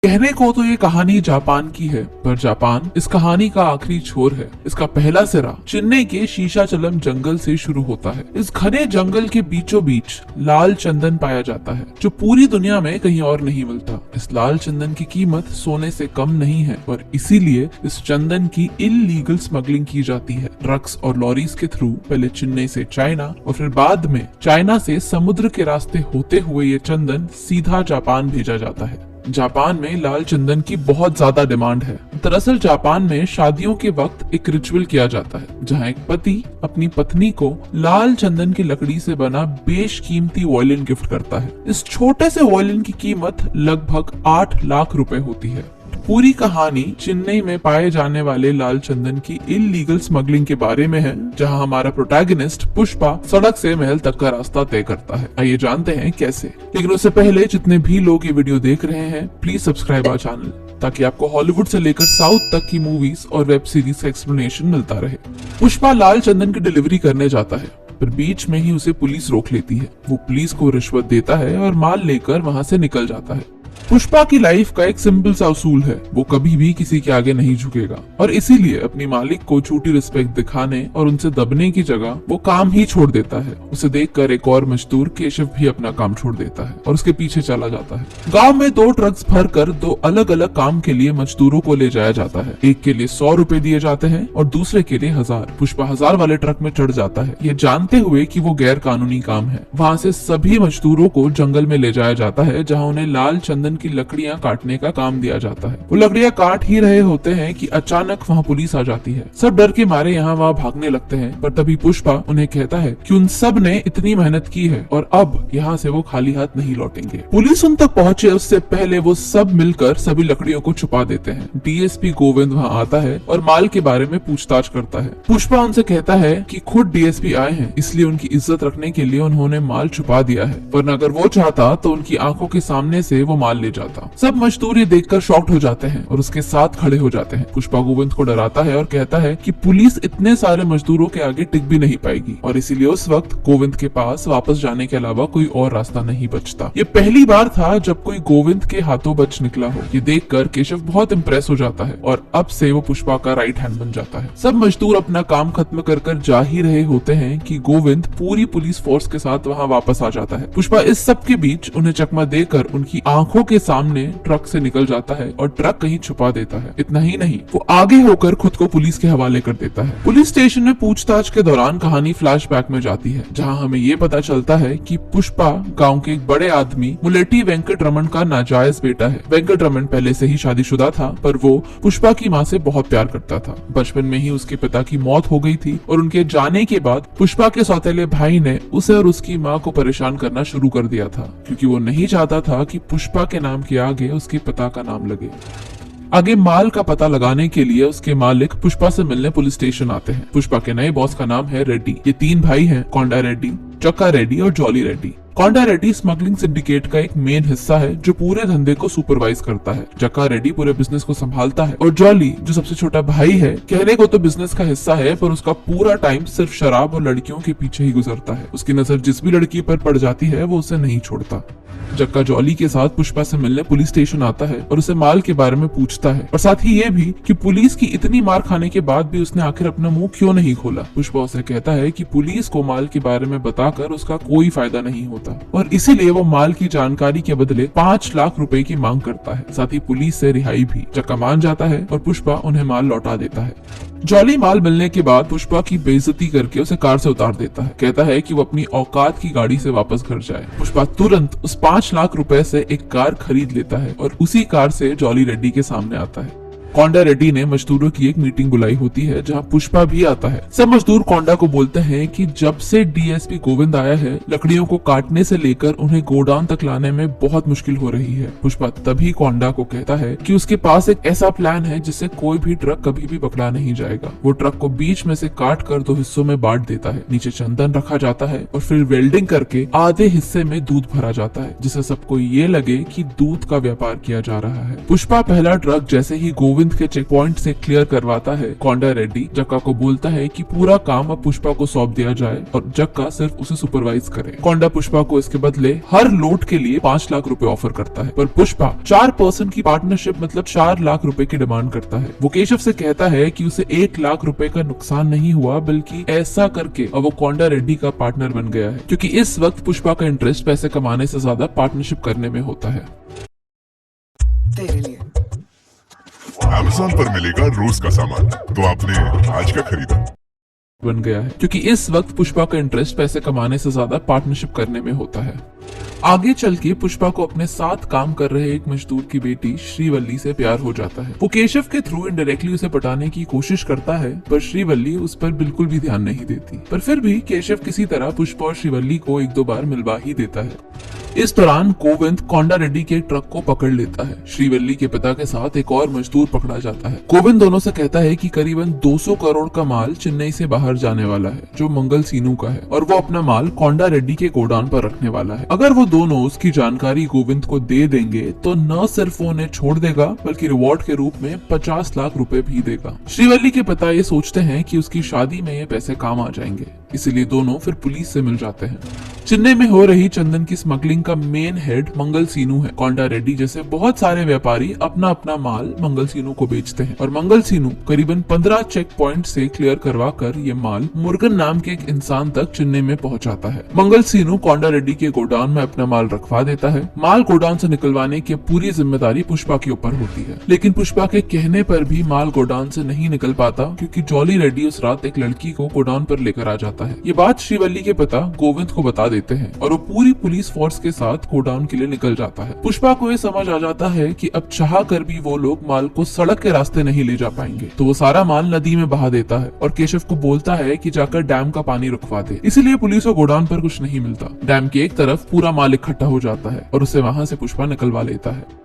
कहने को तो ये कहानी जापान की है, पर जापान इस कहानी का आखिरी छोर है। इसका पहला सिरा चेन्नई के शीशाचलम जंगल से शुरू होता है। इस घने जंगल के बीचों बीच लाल चंदन पाया जाता है, जो पूरी दुनिया में कहीं और नहीं मिलता। इस लाल चंदन की कीमत सोने से कम नहीं है और इसीलिए इस चंदन की इल्लीगल स्मगलिंग की जाती है। ट्रक्स और लॉरीज के थ्रू पहले चेन्नई से चाइना और फिर बाद में चाइना से समुद्र के रास्ते होते हुए ये चंदन सीधा जापान भेजा जाता है। जापान में लाल चंदन की बहुत ज्यादा डिमांड है। दरअसल जापान में शादियों के वक्त एक रिचुअल किया जाता है, जहां एक पति अपनी पत्नी को लाल चंदन की लकड़ी से बना बेशकीमती वॉयलिन गिफ्ट करता है। इस छोटे से वॉयलिन की कीमत लगभग 8 लाख रुपए होती है। पूरी कहानी चेन्नई में पाए जाने वाले लाल चंदन की इल्लीगल स्मगलिंग के बारे में है, जहां हमारा प्रोटैगनिस्ट पुष्पा सड़क से महल तक का रास्ता तय करता है। आइए जानते हैं कैसे। लेकिन उससे पहले जितने भी लोग ये वीडियो देख रहे हैं, प्लीज सब्सक्राइब आवर चैनल, ताकि आपको हॉलीवुड से लेकर साउथ तक की मूवीज और वेब सीरीज का एक्सप्लेनेशन मिलता रहे। पुष्पा लाल चंदन की डिलीवरी करने जाता है, पर बीच में ही उसे पुलिस रोक लेती है। वो पुलिस को रिश्वत देता है और माल लेकर वहां से निकल जाता है। पुष्पा की लाइफ का एक सिंपल सा उसूल है, वो कभी भी किसी के आगे नहीं झुकेगा और इसीलिए अपनी मालिक को झूठी रिस्पेक्ट दिखाने और उनसे दबने की जगह वो काम ही छोड़ देता है। उसे देखकर एक और मजदूर केशव भी अपना काम छोड़ देता है और उसके पीछे चला जाता है। गांव में 2 ट्रक्स भरकर 2 अलग अलग काम के लिए मजदूरों को ले जाया जाता है। एक के लिए 100 रुपए दिए जाते हैं और दूसरे के लिए 1000। पुष्पा 1000 वाले ट्रक में चढ़ जाता है, ये जानते हुए कि वो गैर कानूनी काम है। वहाँ से सभी मजदूरों को जंगल में ले जाया जाता है, जहाँ उन्हें लाल चंदन की लकड़ियां काटने का काम दिया जाता है। वो लकड़ियां काट ही रहे होते हैं कि अचानक वहां पुलिस आ जाती है। सब डर के मारे यहाँ वहाँ भागने लगते हैं, पर तभी पुष्पा उन्हें कहता है कि उन सब ने इतनी मेहनत की है और अब यहाँ से वो खाली हाथ नहीं लौटेंगे। पुलिस उन तक पहुंचे उससे पहले वो सब मिलकर सभी लकड़ियों को छुपा देते हैं। डीएसपी गोविंद वहाँ आता है और माल के बारे में पूछताछ करता है। पुष्पा उनसे कहता है कि खुद डीएसपी आए हैं, इसलिए उनकी इज्जत रखने के लिए उन्होंने माल छुपा दिया है, वरना अगर वो चाहता तो उनकी आंखों के सामने से वो माल ले जाता। सब मजदूर ये देखकर शॉक्ड हो जाते हैं और उसके साथ खड़े हो जाते हैं। पुष्पा गोविंद को डराता है और कहता है कि पुलिस इतने सारे मजदूरों के आगे टिक भी नहीं पाएगी और इसीलिए उस वक्त गोविंद के पास वापस जाने के अलावा कोई और रास्ता नहीं बचता। ये पहली बार था जब कोई गोविंद के हाथों बच निकला हो। ये देखकर केशव बहुत इम्प्रेस हो जाता है और अब से वो पुष्पा का राइट हैंड बन जाता है। सब मजदूर अपना काम खत्म कर जा ही रहे होते हैं कि गोविंद पूरी पुलिस फोर्स के साथ वहाँ वापस आ जाता है। पुष्पा इस सब के बीच उन्हें चकमा देकर उनकी आंखों के सामने ट्रक से निकल जाता है और ट्रक कहीं छुपा देता है। इतना ही नहीं, वो आगे होकर खुद को पुलिस के हवाले कर देता है। पुलिस स्टेशन में पूछताछ के दौरान कहानी फ्लैशबैक में जाती है, जहां हमें ये पता चलता है कि पुष्पा गांव के एक बड़े आदमी मुलेटी वेंकट रमन का नाजायज बेटा है। वेंकट रमन पहले से ही शादीशुदा था, पर वो पुष्पा की माँ से बहुत प्यार करता था। बचपन में ही उसके पिता की मौत हो गई थी और उनके जाने के बाद पुष्पा के सौतेले भाई ने उसे और उसकी माँ को परेशान करना शुरू कर दिया था, क्योंकि वो नहीं चाहता था कि पुष्पा के नाम के आगे उसके पिता का नाम लगे। आगे माल का पता लगाने के लिए उसके मालिक पुष्पा से मिलने पुलिस स्टेशन आते हैं। पुष्पा के नए बॉस का नाम है रेड्डी। ये 3 भाई हैं, कोंडा रेड्डी, चक्का रेड्डी और जॉली रेड्डी। कोंडा रेड्डी स्मगलिंग सिंडिकेट का एक मेन हिस्सा है, जो पूरे धंधे को सुपरवाइज करता है। चक्का रेड्डी पूरे बिजनेस को संभालता है और जॉली, जो सबसे छोटा भाई है, कहने को तो बिजनेस का हिस्सा है, पर उसका पूरा टाइम सिर्फ शराब और लड़कियों के पीछे ही गुजरता है। उसकी नजर जिस भी लड़की पर पड़ जाती है वो उसे नहीं छोड़ता। चक्का जॉली के साथ पुष्पा से मिलने पुलिस स्टेशन आता है और उसे माल के बारे में पूछता है, और साथ ही ये भी कि पुलिस की इतनी मार खाने के बाद भी उसने आखिर अपना मुंह क्यों नहीं खोला। पुष्पा उसे कहता है कि पुलिस को माल के बारे में बताकर उसका कोई फायदा नहीं होता और इसीलिए वो माल की जानकारी के बदले 5 लाख रुपए की मांग करता है, साथ ही पुलिस से रिहाई भी। चक्का मान जाता है और पुष्पा उन्हें माल लौटा देता है। जॉली माल मिलने के बाद पुष्पा की बेइज्जती करके उसे कार से उतार देता है। कहता है कि वो अपनी औकात की गाड़ी से वापस घर जाए। पुष्पा तुरंत उस 5 लाख रुपए से एक कार खरीद लेता है और उसी कार से जॉली रेड्डी के सामने आता है। कोंडा रेड्डी ने मजदूरों की एक मीटिंग बुलाई होती है, जहां पुष्पा भी आता है। सब मजदूर कोंडा को बोलते हैं कि जब से डीएसपी गोविंद आया है, लकड़ियों को काटने से लेकर उन्हें गोडाउन तक लाने में बहुत मुश्किल हो रही है। पुष्पा तभी कोंडा को कहता है कि उसके पास एक ऐसा प्लान है जिससे कोई भी ट्रक कभी भी पकड़ा नहीं जाएगा। वो ट्रक को बीच में से काट कर 2 हिस्सों में बांट देता है। नीचे चंदन रखा जाता है और फिर वेल्डिंग करके आधे हिस्से में दूध भरा जाता है, जिससे सबको ये लगे कि दूध का व्यापार किया जा रहा है। पुष्पा पहला ट्रक जैसे ही गोविंद गोविंद के चेक पॉइंट से क्लियर करवाता है कोंडा रेड्डी जक्का को बोलता है कि पूरा काम अब पुष्पा को सौंप दिया जाए और जक्का सिर्फ उसे सुपरवाइज करे। कोंडा पुष्पा को इसके बदले हर लोड के लिए 5 लाख रुपए ऑफर करता है, पर पुष्पा 4% की पार्टनरशिप मतलब 4 लाख रुपए की डिमांड करता है। वो केशव से कहता है कि उसे 1 लाख रुपए का नुकसान नहीं हुआ, बल्कि ऐसा करके अब वो कोंडा रेड्डी का पार्टनर बन गया है, क्योंकि इस वक्त पुष्पा का इंटरेस्ट पैसे कमाने से ज्यादा पार्टनरशिप करने में होता है। तेरे लिए अमेज़न पर मिलेगा रोज का सामान, तो आपने आज का खरीदा बन गया है, क्योंकि इस वक्त पुष्पा का इंटरेस्ट पैसे कमाने से ज्यादा पार्टनरशिप करने में होता है। आगे चल के पुष्पा को अपने साथ काम कर रहे एक मजदूर की बेटी श्रीवल्ली से प्यार हो जाता है। वो केशव के थ्रू इनडायरेक्टली उसे पटाने की कोशिश करता है, पर श्रीवल्ली उस पर बिल्कुल भी ध्यान नहीं देती। पर फिर भी केशव किसी तरह पुष्पा और श्रीवल्ली को 1-2 बार मिलवा ही देता है। इस दौरान गोविंद कोंडा रेड्डी के ट्रक को पकड़ लेता है। श्रीवल्ली के पिता के साथ एक और मजदूर पकड़ा जाता है। गोविंद दोनों से कहता है कि करीबन 200 करोड़ का माल चेन्नई से बाहर जाने वाला है, जो मंगल सीनू का है, और वो अपना माल कोंडा रेड्डी के गोडाउन पर रखने वाला है। अगर वो दोनों उसकी जानकारी गोविंद को दे देंगे तो न सिर्फ वो उन्हें छोड़ देगा, बल्कि रिवॉर्ड के रूप में 50 लाख रुपए भी देगा। श्रीवल्ली के पिता ये सोचते हैं कि उसकी शादी में ये पैसे काम आ जाएंगे, इसीलिए दोनों फिर पुलिस से मिल जाते हैं। चेन्नई में हो रही चंदन की स्मगलिंग का मेन हेड मंगल सीनू है। कोंडा रेड्डी जैसे बहुत सारे व्यापारी अपना अपना माल मंगल सीनू को बेचते हैं, और मंगल सीनू करीबन 15 चेक पॉइंट से क्लियर करवा कर ये माल मुर्गन नाम के एक इंसान तक चेन्नई में पहुंचाता है। मंगल सीनू कोंडा रेड्डी के गोडाउन में अपना माल रखवा देता है। माल गोडाउन से निकलवाने की पूरी जिम्मेदारी पुष्पा के ऊपर होती है, लेकिन पुष्पा के कहने पर भी माल गोडाउन से नहीं निकल पाता, क्योंकि जॉली रेड्डी उस रात एक लड़की को गोडाउन पर लेकर आ जाता है। ये बात श्रीवल्ली के पिता गोविंद को बता देते हैं, और वो पूरी पुलिस फोर्स के साथ गोडाउन के लिए निकल जाता है। पुष्पा को ये समझ आ जाता है कि अब चाह कर भी वो लोग माल को सड़क के रास्ते नहीं ले जा पाएंगे, तो वो सारा माल नदी में बहा देता है और केशव को बोलता है कि जाकर डैम का पानी रुकवा दे। इसीलिए पुलिस को गोडाउन पर कुछ नहीं मिलता। डैम की एक तरफ पूरा माल इकट्ठा हो जाता है और उसे वहां से पुष्पा निकलवा लेता है।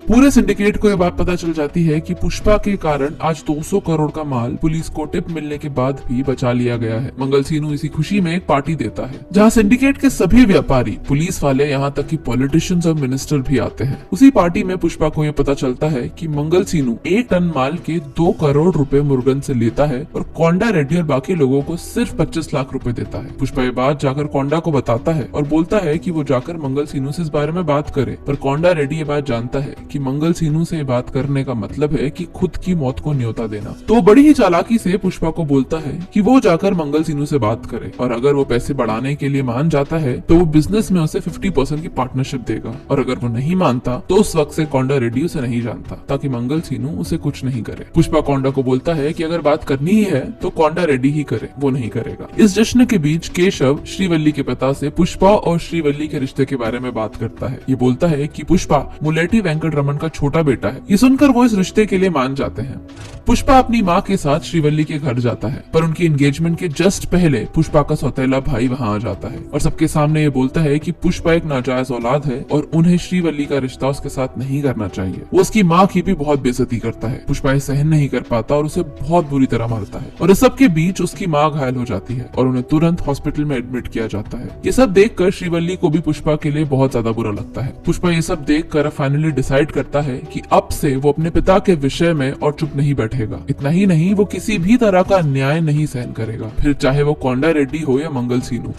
पूरे सिंडिकेट को यह बात पता चल जाती है कि पुष्पा के कारण आज 200 करोड़ का माल पुलिस को टिप मिलने के बाद भी बचा लिया गया है। मंगल सीनू इसी खुशी में एक पार्टी देता है, जहां सिंडिकेट के सभी व्यापारी, पुलिस वाले, यहाँ तक कि पॉलिटिशियंस और मिनिस्टर भी आते हैं। उसी पार्टी में पुष्पा को यह पता चलता है कि मंगल सीनू 1 टन माल के 2 करोड़ रुपए मुर्गन से लेता है और कोंडा रेड्डी और बाकी लोगों को सिर्फ 25 लाख रुपए देता है। पुष्पा ये बात जाकर कोंडा को बताता है और बोलता है कि वो जाकर मंगल सीनू से इस बारे में बात करे, पर कोंडा रेड्डी ये बात जानता है कि मंगल सीनू से बात करने का मतलब है कि खुद की मौत को न्योता देना। तो बड़ी ही चालाकी से पुष्पा को बोलता है कि वो जाकर मंगल सीनू से बात करे, और अगर वो पैसे बढ़ाने के लिए मान जाता है तो वो बिजनेस में उसे 50% की पार्टनरशिप देगा, और अगर वो नहीं मानता तो उस वक्त से कोंडा रेड्डी उसे नहीं जानता, ताकि मंगल सीनू उसे कुछ नहीं करे। पुष्पा कोंडा को बोलता है कि अगर बात करनी ही है तो कोंडा रेड्डी ही करे, वो नहीं करेगा। इस जश्न के बीच केशव श्रीवल्ली के पिता से पुष्पा और श्रीवल्ली के रिश्ते के बारे में बात करता है। ये बोलता है कि पुष्पा मुलेटी वेंकट रमन का छोटा बेटा है। ये सुनकर वो इस रिश्ते के लिए मान जाते हैं। पुष्पा अपनी माँ के साथ श्रीवल्ली के घर जाता है, पर उनकी एंगेजमेंट के जस्ट पहले पुष्पा का सौतेला भाई वहाँ आ जाता है और सबके सामने ये बोलता है कि पुष्पा एक नाजायज औलाद है और उन्हें श्रीवल्ली का रिश्ता उसके साथ नहीं करना चाहिए। वो उसकी माँ की भी बहुत बेइज्जती करता है। पुष्पा ये सहन नहीं कर पाता और उसे बहुत बुरी तरह मारता है, और इस सब के बीच उसकी माँ घायल हो जाती है और उन्हें तुरंत हॉस्पिटल में एडमिट किया जाता है। ये सब देखकर श्रीवल्ली को भी पुष्पा के लिए बहुत ज्यादा बुरा लगता है। पुष्पा ये सब देखकर फाइनली डिसाइड करता है कि अब से वो अपने पिता के विषय में और चुप नहीं बैठेगा। इतना ही नहीं, वो किसी भी तरह का अन्याय नहीं सहन करेगा, फिर चाहे वो कोंडा रेड्डी हो या मंगल सीनू।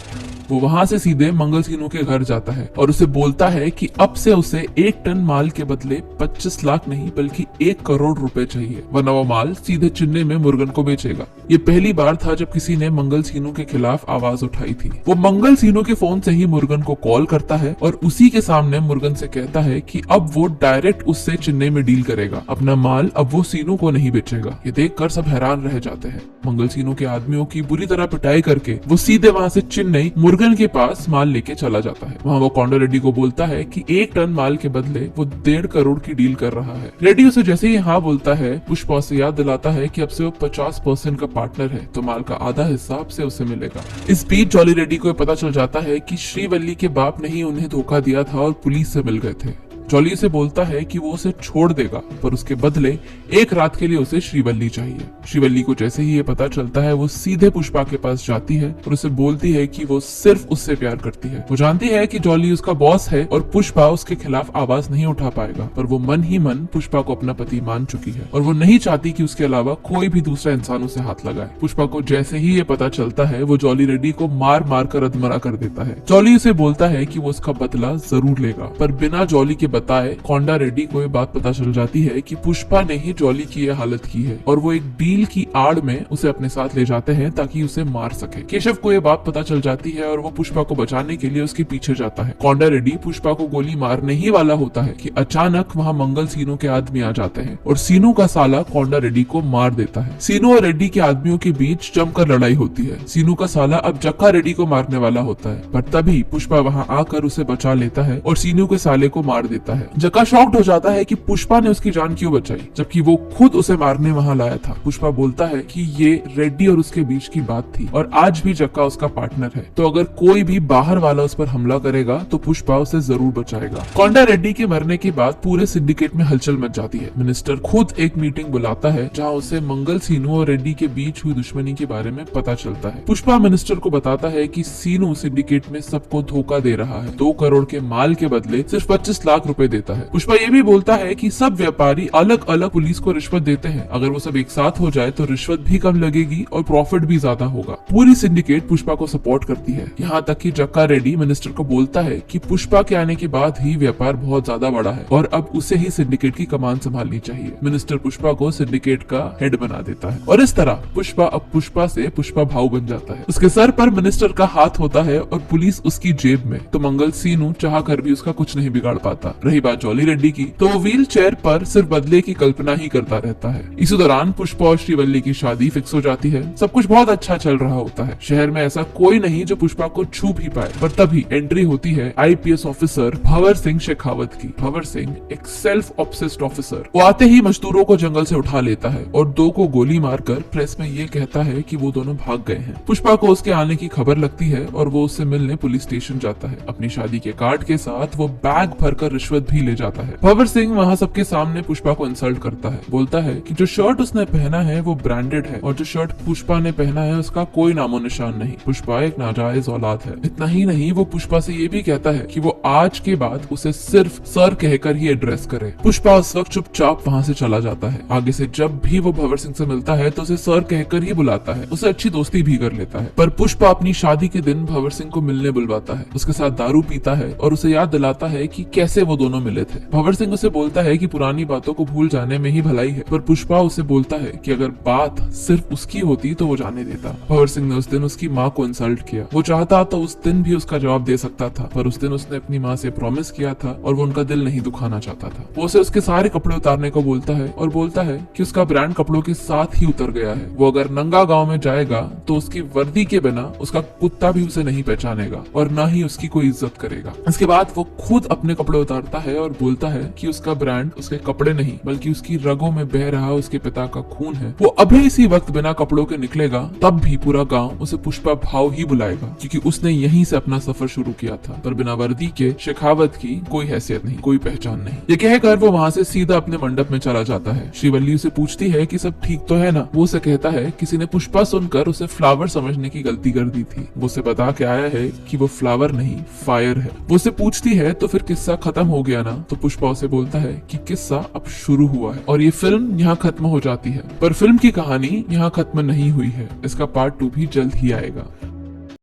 वो वहाँ से सीधे मंगल सीनू के घर जाता है और उसे बोलता है कि अब से उसे 1 टन माल के बदले 25 लाख नहीं बल्कि 1 करोड़ रुपए चाहिए, वरना वो माल सीधे चेन्नई में मुर्गन को बेचेगा। ये पहली बार था जब किसी ने मंगल सीनू के खिलाफ आवाज उठाई थी। वो मंगल सीनू के फोन से ही मुर्गन को कॉल करता है और उसी के सामने मुर्गन से कहता है कि अब वो डायरेक्ट उससे चेन्नई में डील करेगा, अपना माल अब वो सीनू को नहीं बेचेगा। ये देखकर सब हैरान रह जाते हैं। मंगल सीनू के आदमियों की बुरी तरह पिटाई करके वो सीधे वहाँ से चेन्नई मुर्गन के पास माल लेके चला जाता है। वहाँ वो कोंडा रेड्डी को बोलता है कि 1 टन माल के बदले वो 1.5 करोड़ की डील कर रहा है। रेड्डी उसे जैसे ही हाँ बोलता है, पुष्पा से याद दिलाता है कि अब से वो 50% का पार्टनर है, तो माल का आधा हिस्सा अब से उसे मिलेगा। इस बीच जॉली रेड्डी को पता चल जाता है कि श्रीवल्ली के बाप ने ही उन्हें धोखा दिया था और पुलिस से मिल गए थे। जॉली उसे बोलता है कि वो उसे छोड़ देगा, पर उसके बदले एक रात के लिए उसे श्रीवल्ली चाहिए। श्रीवल्ली को जैसे ही ये पता चलता है वो सीधे पुष्पा के पास जाती है और उसे बोलती है कि वो सिर्फ उससे प्यार करती है। वो जानती है कि जॉली उसका बॉस है और पुष्पा उसके खिलाफ आवाज नहीं उठा पाएगा, पर वो मन ही मन पुष्पा को अपना पति मान चुकी है और वो नहीं चाहती कि उसके अलावा कोई भी दूसरा इंसान उसे हाथ लगाए। पुष्पा को जैसे ही ये पता चलता है वो जॉली रेड्डी को मार मार कर अधमरा कर देता है। जॉली उसे बोलता है कि वो उसका बदला जरूर लेगा, पर बिना जॉली के बताए कोंडा रेड्डी को ये बात पता चल जाती है कि पुष्पा ने ही जॉली की ये हालत की है और वो एक डील की आड़ में उसे अपने साथ ले जाते हैं ताकि उसे मार सके। केशव को ये बात पता चल जाती है और वो पुष्पा को बचाने के लिए उसके पीछे जाता है। कोंडा रेड्डी पुष्पा को गोली मारने ही वाला होता है कि अचानक वहाँ मंगल सीनू के आदमी आ जाते हैं और सीनू का साला कोंडा रेड्डी को मार देता है। सीनू और रेड्डी के आदमियों के बीच जमकर लड़ाई होती है। सीनू का साला अब जक्का रेड्डी को मारने वाला होता है, पर तभी पुष्पा वहाँ आकर उसे बचा लेता है और सीनू के साले को मार देता है। जक्का शॉक्ड हो जाता है कि पुष्पा ने उसकी जान क्यों बचाई, जबकि वो खुद उसे मारने वहाँ लाया था। पुष्पा बोलता है कि ये रेड्डी और उसके बीच की बात थी और आज भी जक्का उसका पार्टनर है, तो अगर कोई भी बाहर वाला उस पर हमला करेगा तो पुष्पा उसे जरूर बचाएगा। कोंडा रेड्डी के मरने के बाद पूरे सिंडिकेट में हलचल मच जाती है। मिनिस्टर खुद एक मीटिंग बुलाता है जहाँ उसे मंगल सीनू और रेड्डी के बीच हुई दुश्मनी के बारे में पता चलता है। पुष्पा मिनिस्टर को बताता है कि सीनू सिंडिकेट में सबको धोखा दे रहा है, 2 करोड़ के माल के बदले सिर्फ 25 लाख रुपए देता है। पुष्पा ये भी बोलता है कि सब व्यापारी अलग अलग पुलिस को रिश्वत देते हैं, अगर वो सब एक साथ हो जाए तो रिश्वत भी कम लगेगी और प्रॉफिट भी ज्यादा होगा। पूरी सिंडिकेट पुष्पा को सपोर्ट करती है, यहाँ तक कि जक्का रेड्डी मिनिस्टर को बोलता है कि पुष्पा के आने के बाद ही व्यापार बहुत ज्यादा बढ़ा है और अब उसे ही सिंडिकेट की कमान संभालनी चाहिए। मिनिस्टर पुष्पा को सिंडिकेट का हेड बना देता है और इस तरह पुष्पा अब पुष्पा से पुष्पा भाव बन जाता है। उसके सर पर मिनिस्टर का हाथ होता है और पुलिस उसकी जेब में, तो मंगल सीनू चाह कर भी उसका कुछ नहीं बिगाड़ पाता। रही बात जॉली रेड्डी की, तो वो व्हील चेयर पर सिर्फ बदले की कल्पना ही करता रहता है। इसी दौरान पुष्पा और श्रीवल्ली की शादी फिक्स हो जाती है। सब कुछ बहुत अच्छा चल रहा होता है। शहर में ऐसा कोई नहीं जो पुष्पा को छू भी पाए, पर तभी एंट्री होती है आईपीएस ऑफिसर भंवर सिंह शेखावत की। भंवर सिंह एक सेल्फ ऑब्सेस्ड ऑफिसर। वो आते ही मजदूरों को जंगल से उठा लेता है और 2 को गोली मारकर प्रेस में ये कहता है कि वो दोनों भाग गए हैं। पुष्पा को उसके आने की खबर लगती है और वो उससे मिलने पुलिस स्टेशन जाता है। अपनी शादी के कार्ड के साथ वो बैग भरकर रिश्वत भी ले जाता है। भंवर सिंह वहाँ सबके सामने पुष्पा को इंसल्ट करता है, बोलता है कि जो शर्ट उसने पहना है वो ब्रांडेड है और जो शर्ट पुष्पा ने पहना है उसका कोई नामो निशान नहीं। पुष्पा एक नाजायज औलाद है। इतना ही नहीं, वो पुष्पा से ये भी कहता है कि वो आज के बाद उसे सिर्फ सर कहकर ही एड्रेस करे। पुष्पा उस वक्त चुपचाप वहाँ से चला जाता है। आगे से जब भी वो भंवर सिंह से मिलता है तो उसे सर कहकर ही बुलाता है, उसे अच्छी दोस्ती भी कर लेता है। पर पुष्पा अपनी शादी के दिन भंवर सिंह को मिलने बुलवाता है, उसके साथ दारू पीता है और उसे याद दिलाता है कि कैसे वो दोनों मिले थे। भंवर सिंह उसे बोलता है कि पुरानी बातों को भूल जाने में ही भलाई है, पर पुष्पा उसे बोलता है कि अगर बात सिर्फ उसकी होती तो वो जाने देता। भंवर सिंह ने उस दिन उसकी माँ को इंसल्ट किया। वो चाहता तो उस दिन भी उसका जवाब दे सकता था, पर उस दिन उसने अपनी माँ से प्रॉमिस किया था और वो उनका दिल नहीं दुखाना चाहता था। वो उसे उसके सारे कपड़े उतारने को बोलता है और बोलता है कि उसका ब्रांड कपड़ों के साथ ही उतर गया है। वो अगर नंगा गांव में जाएगा तो उसकी वर्दी के बिना उसका कुत्ता भी उसे नहीं पहचानेगा और न ही उसकी कोई इज्जत करेगा। इसके बाद वो खुद अपने कपड़े उतारता है और बोलता है कि उसका ब्रांड उसके कपड़े नहीं बल्कि उसकी रगों में बह रहा उसके पिता का खून है। वो अभी इसी वक्त बिना कपड़ों के निकलेगा तब भी पूरा गांव उसे पुष्पा भाव ही बुलाएगा, क्योंकि उसने यहीं से अपना सफर शुरू किया था। पर बिना वर्दी के शेखावत की कोई हैसियत नहीं, कोई पहचान नहीं। ये कहकर वो वहाँ से सीधा अपने मंडप में चला जाता है। श्रीवल्ली उसे पूछती है कि सब ठीक तो है ना। वो उसे कहता है किसी ने पुष्पा सुनकर उसे फ्लावर समझने की गलती कर दी थी। वो उसे बता के आया है कि वो फ्लावर नहीं फायर है। वो उसे पूछती है तो फिर किस्सा खत्म हो गया ना, तो पुष्पा उसे बोलता है कि किस्सा अब शुरू हुआ है और ये फिल्म यहाँ खत्म हो जाती है। पर फिल्म की कहानी यहाँ खत्म नहीं हुई है, इसका पार्ट 2 भी जल्द ही आएगा।